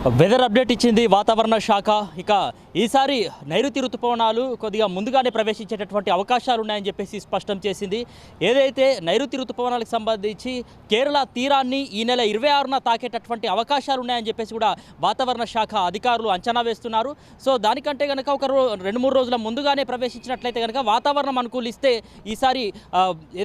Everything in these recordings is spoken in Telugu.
వెదర్ అప్డేట్ ఇచ్చింది వాతావరణ శాఖ. ఇక ఈసారి నైరుతి రుతుపవనాలు కొద్దిగా ముందుగానే ప్రవేశించేటటువంటి అవకాశాలు ఉన్నాయని చెప్పేసి స్పష్టం చేసింది. ఏదైతే నైరుతి రుతుపవనాలకు సంబంధించి కేరళ తీరాన్ని ఈ నెల 26న తాకేటటువంటి అవకాశాలు ఉన్నాయని చెప్పేసి కూడా వాతావరణ శాఖ అధికారులు అంచనా వేస్తున్నారు. సో దానికంటే కనుక ఒక 2-3 రోజుల ముందుగానే ప్రవేశించినట్లయితే కనుక వాతావరణం అనుకూలిస్తే ఈసారి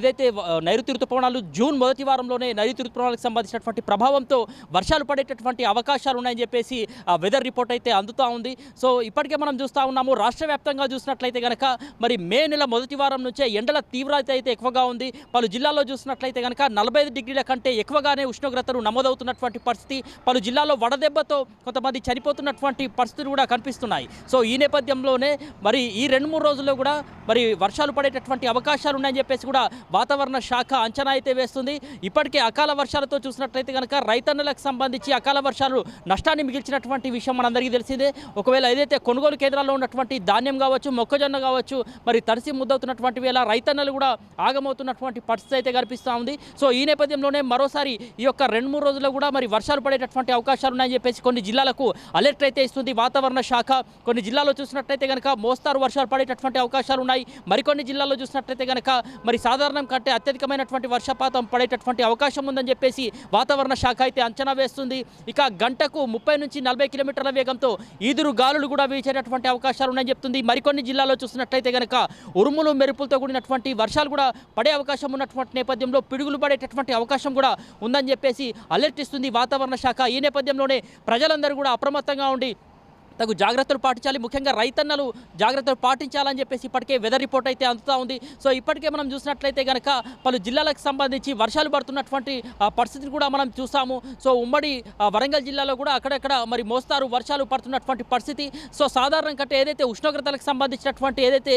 ఏదైతే నైరుతి రుతుపవనాలు జూన్ మొదటి వారంలోనే నైరుతి రుతుపవనాలకు సంబంధించినటువంటి ప్రభావంతో వర్షాలు పడేటటువంటి అవకాశాలు ఉన్నాయని చెప్పేసి వెదర్ రిపోర్ట్ అయితే అందుతూ ఉంది. సో ఇప్పటికే మనం చూస్తూ ఉన్నాము, రాష్ట్ర వ్యాప్తంగా చూసినట్లయితే కనుక మరి మే నెల మొదటి వారం నుంచే ఎండల తీవ్రత అయితే ఎక్కువగా ఉంది. పలు జిల్లాల్లో చూసినట్లయితే కనుక 45 డిగ్రీల కంటే ఎక్కువగానే ఉష్ణోగ్రతలు నమోదవుతున్నటువంటి పరిస్థితి. పలు జిల్లాల్లో వడదెబ్బతో కొంతమంది చనిపోతున్నటువంటి పరిస్థితులు కూడా కనిపిస్తున్నాయి. సో ఈ నేపథ్యంలోనే మరి ఈ 2-3 రోజుల్లో కూడా మరి వర్షాలు పడేటటువంటి అవకాశాలు ఉన్నాయని చెప్పేసి కూడా వాతావరణ శాఖ అంచనా అయితే వేస్తుంది. ఇప్పటికే అకాల వర్షాలతో చూసినట్లయితే కనుక రైతన్నులకు సంబంధించి అకాల వర్షాలు నష్టాన్ని మిగిల్చినటువంటి విషయం మనందరికీ తెలిసిందే. ఒకవేళ ఏదైతే కొనుగోలు కేంద్రాల్లో ఉన్నటువంటి ధాన్యం కావచ్చు, మొక్కజొన్న కావచ్చు, మరి తడిసి ముద్దవుతున్నటువంటి వేళ రైతన్నలు కూడా ఆగమవుతున్నటువంటి పరిస్థితి అయితే కనిపిస్తూ ఉంది. సో ఈ నేపథ్యంలోనే మరోసారి ఈ యొక్క 2-3 రోజుల్లో కూడా మరి వర్షాలు పడేటటువంటి అవకాశాలు ఉన్నాయని చెప్పేసి కొన్ని జిల్లాలకు అలర్ట్ అయితే ఇస్తుంది వాతావరణ శాఖ. కొన్ని జిల్లాల్లో చూసినట్లయితే కనుక మోస్తారు వర్షాలు పడేటటువంటి అవకాశాలు ఉన్నాయి. మరికొన్ని జిల్లాల్లో చూసినట్లయితే కనుక మరి సాధారణం కంటే అత్యధికమైనటువంటి వర్షపాతం పడేటటువంటి అవకాశం ఉందని చెప్పేసి వాతావరణ శాఖ అయితే అంచనా వేస్తుంది. ఇక గంటకు 30 నుంచి 40 కిలోమీటర్ల వేగంతో ఈదురు గాలులు కూడా వీచేటటువంటి అవకాశాలు ఉన్నాయని చెప్తుంది. మరికొన్ని జిల్లాల్లో చూసినట్లయితే కనుక ఉరుములు మెరుపులతో కూడినటువంటి వర్షాలు కూడా పడే అవకాశం ఉన్నటువంటి నేపథ్యంలో పిడుగులు పడేటటువంటి అవకాశం కూడా ఉందని చెప్పేసి అలర్ట్ ఇస్తుంది వాతావరణ శాఖ. ఈ నేపథ్యంలోనే ప్రజలందరూ కూడా అప్రమత్తంగా ఉండి తగు జాగ్రత్తలు పాటించాలి. ముఖ్యంగా రైతన్నలు జాగ్రత్తలు పాటించాలని చెప్పేసి ఇప్పటికే వెదర్ రిపోర్ట్ అయితే అందుతూ ఉంది. సో ఇప్పటికే మనం చూసినట్లయితే కనుక పలు జిల్లాలకు సంబంధించి వర్షాలు పడుతున్నటువంటి పరిస్థితిని కూడా మనం చూసాము. సో ఉమ్మడి వరంగల్ జిల్లాలో కూడా అక్కడక్కడ మరి మోస్తారు వర్షాలు పడుతున్నటువంటి పరిస్థితి. సో సాధారణం కంటే ఏదైతే ఉష్ణోగ్రతలకు సంబంధించినటువంటి ఏదైతే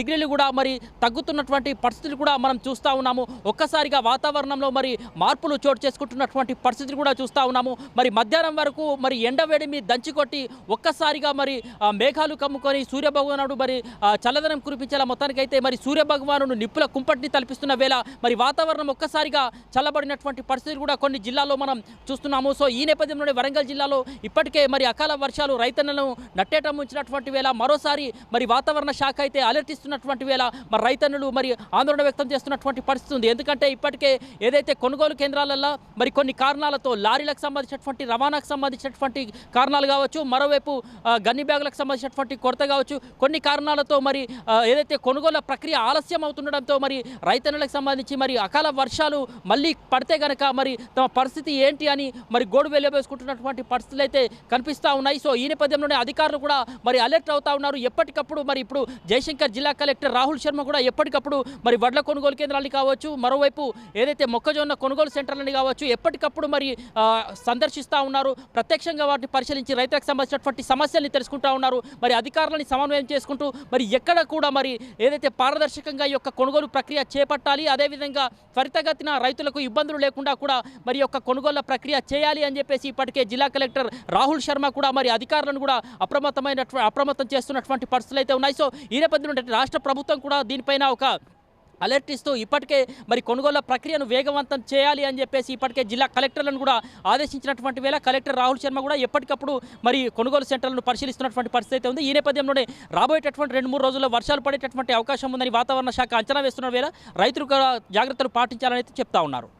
డిగ్రీలు కూడా మరి తగ్గుతున్నటువంటి పరిస్థితులు కూడా మనం చూస్తూ ఉన్నాము. ఒక్కసారిగా వాతావరణంలో మరి మార్పులు చోటు చేసుకుంటున్నటువంటి పరిస్థితులు కూడా చూస్తూ ఉన్నాము. మరి మధ్యాహ్నం వరకు మరి ఎండవేడిమి దంచికొట్టి ఒక్కసారిగా మరి మేఘాలు కమ్ముకొని సూర్యభగవానుడు మరి చల్లదనం కురిపించేలా మొత్తానికైతే మరి సూర్యభగవానుడు నిప్పుల కుంపటిని తలపిస్తున్న వేళ మరి వాతావరణం ఒక్కసారిగా చల్లబడినటువంటి పరిస్థితులు కూడా కొన్ని జిల్లాల్లో మనం చూస్తున్నాము. సో ఈ నేపథ్యంలోనే వరంగల్ జిల్లాలో ఇప్పటికే మరి అకాల వర్షాలు రైతన్నలను నట్టేట ముంచినటువంటి వేళ మరోసారి మరి వాతావరణ శాఖ అయితే అలర్ట్ ఇస్తున్నటువంటి వేళ మరి రైతన్నులు మరి ఆందోళన వ్యక్తం చేస్తున్నటువంటి పరిస్థితి ఉంది. ఎందుకంటే ఇప్పటికే ఏదైతే కొనుగోలు కేంద్రాలలో మరి కొన్ని కారణాలతో లారీలకు సంబంధించినటువంటి రవాణాకు సంబంధించినటువంటి కారణాలు కావచ్చు, మరోవైపు గన్ని బ్యాగులకు సంబంధించినటువంటి కొరత కావచ్చు, కొన్ని కారణాలతో మరి ఏదైతే కొనుగోలు ప్రక్రియ ఆలస్యం అవుతుండడంతో మరి రైతన్నులకు సంబంధించి మరి అకాల వర్షాలు మళ్ళీ పడితే కనుక మరి తమ పరిస్థితి ఏంటి అని మరి గోడు వెళ్లబోసుకుంటున్నటువంటి పరిస్థితులు అయితే కనిపిస్తూ ఉన్నాయి. సో ఈ నేపథ్యంలోనే అధికారులు కూడా మరి అలర్ట్ అవుతా ఉన్నారు. ఎప్పటికప్పుడు మరి ఇప్పుడు జయశంకర్ జిల్లా కలెక్టర్ రాహుల్ శర్మ కూడా ఎప్పటికప్పుడు మరి వడ్ల కొనుగోలు కేంద్రాలని కావచ్చు, మరోవైపు ఏదైతే మొక్కజొన్న కొనుగోలు సెంటర్లని కావచ్చు ఎప్పటికప్పుడు మరి సందర్శిస్తూ ఉన్నారు. ప్రత్యక్షంగా వాటిని పరిశీలించి రైతులకు సంబంధించినటువంటి సమస్యల్ని తెలుసుకుంటూ ఉన్నారు. మరి అధికారులని సమన్వయం చేసుకుంటూ మరి ఎక్కడ కూడా మరి ఏదైతే పారదర్శకంగా ఈ యొక్క కొనుగోలు ప్రక్రియ చేపట్టాలి, అదేవిధంగా త్వరితగతిన రైతులకు ఇబ్బందులు లేకుండా కూడా మరి యొక్క కొనుగోలు ప్రక్రియ చేయాలి అని చెప్పేసి ఇప్పటికే జిల్లా కలెక్టర్ రాహుల్ శర్మ కూడా మరి అధికారులను కూడా అప్రమత్తం చేస్తున్నటువంటి పరిస్థితులు అయితే ఉన్నాయి. సో ఈ నేపథ్యంలో రాష్ట్ర ప్రభుత్వం కూడా దీనిపైన ఒక అలర్ట్ ఇస్తూ ఇప్పటికే మరి కొనుగోళ్ల ప్రక్రియను వేగవంతం చేయాలి అని చెప్పేసి ఇప్పటికే జిల్లా కలెక్టర్లను కూడా ఆదేశించినటువంటి వేళ కలెక్టర్ రాహుల్ శర్మ కూడా ఎప్పటికప్పుడు మరి కొనుగోలు సెంటర్లను పరిశీలిస్తున్నటువంటి పరిస్థితి అయితే ఉంది. ఈ నేపథ్యంలోనే రాబోయేటటువంటి 2-3 రోజుల్లో వర్షాలు పడేటటువంటి అవకాశం ఉందని వాతావరణ శాఖ అంచనా వేస్తున్న వేళ రైతులు కూడా జాగ్రత్తలు పాటించాలని అయితే చెప్తా ఉన్నారు.